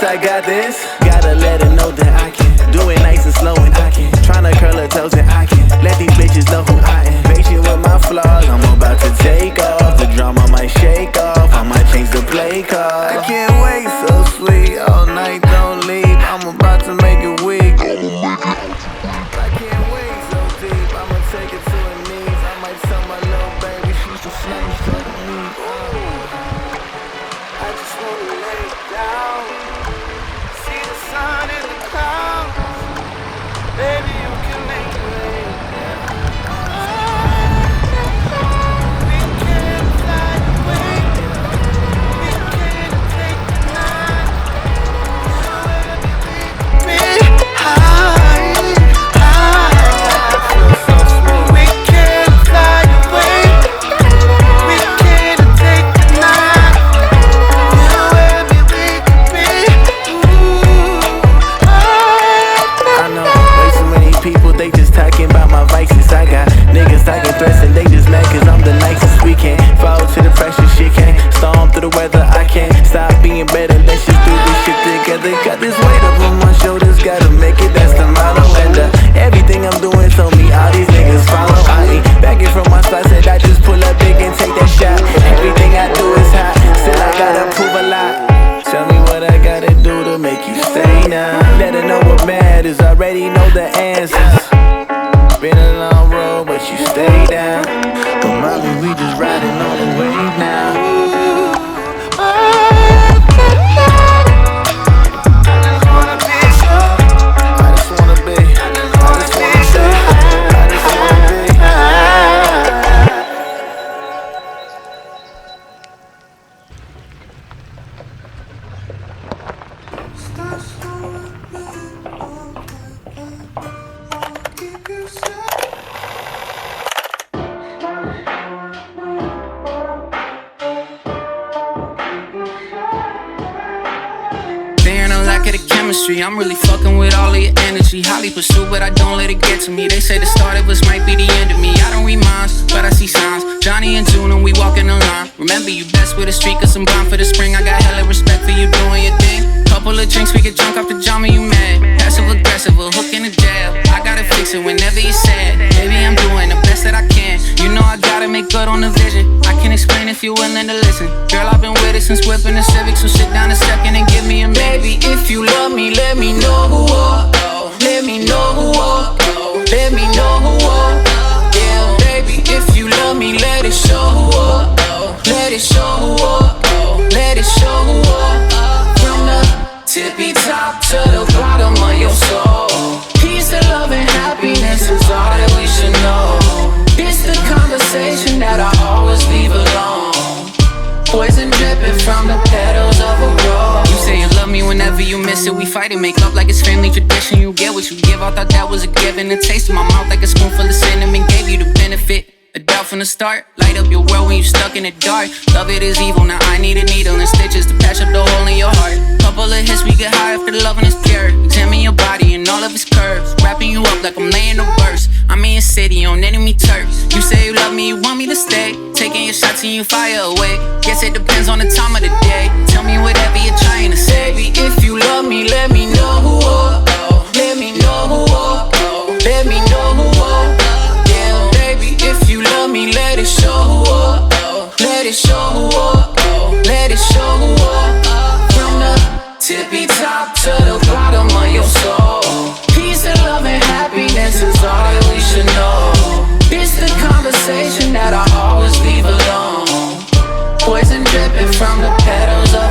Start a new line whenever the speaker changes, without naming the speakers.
I got this. Gotta let her know that I can do it nice and slow and I can tryna curl her toes and I can let these bitches know who I am. Patient with my flaws, I'm about to take off. The drama might shake off, I might change the play call. I can't wait, so sweet, all night don't leave. I'm about to make it weak. I can't wait so deep, I'ma take it to her knees. I might tell my little baby she's the same for me. I just wanna lay down, see the sun in the clouds. Baby, you can make it rain. We can fly away. We can take the night. Me high, high. We can fly away. We can take the night. You and me, we can be. I know way too many people, they just talking about my vices. I got niggas talking threats and they just mad cause I'm the nicest. We can't fall to the pressure, shit can't storm through the weather. I can't stop being better, let's just do this shit together. Got this weight up on my shoulders, gotta make it, that's the motto. And everything I'm doing told me all these niggas follow. I ain't begging from my side, said I just pull up big and take that shot. Everything I do is hot, still I gotta prove a lot. Tell me what I gotta do to make you stay now. Let her know what matters, already know the answers. Been a long road, but you stay down. But mommy, we just riding on the wave now.
I'm really fucking with all of your energy. Highly pursued, but I don't let it get to me. They say the start of us might be the end of me. I don't read minds, but I see signs. Johnny and June and we walking the line. Remember you best with a streak of some bomb for the spring. I got hella respect for you doing your thing. Couple of drinks, we get drunk off the drama, you mad. Passive aggressive, a hook in the jail. I gotta fix it whenever you're sad. Baby, I'm doing the best that I can. You know I gotta make good on the vision. I can explain if you're willing to listen. Girl, I've been with it since whipping the Civic, so sit down a second and give me a minute. Baby, if you love me, let me know who are. Let me know who are. Let me know who are. Yeah, baby, if you love me, let it show who are. Let it show who are. Let it show who are. From the tippy top to the bottom of your soul. Peace and love and happiness is all that we should know. It's the conversation that I always leave alone. Poison dripping from the petals of a rose. You say you love me whenever you miss it. We fight and make up like it's family tradition. You get what you give, I thought that was a given. The taste in my mouth like a spoonful of cinnamon gave you the benefit. A doubt from the start, light up your world when you stuck in the dark. Love it is evil, now I need a needle and stitches to patch up the hole in your heart. Couple of hits, we get high after the loving is pure. Examine your body and all of its curves. Wrapping you up like I'm laying a verse. I'm in your city on enemy turf. You say you love me, you want me to stay. Taking your shots and you fire away. Guess it depends on the time of the day. Tell me whatever you're trying to say. Baby, if you love me, let me know who are. Let me know who are. Let me know who are. Yeah, baby, if you love me, let it show who are. Let it show who are. Let it show who are. From the tippy top to the bottom of your soul. Peace and love and happiness is all that we should know. It's the conversation that I always leave alone. Poison dripping from the petals of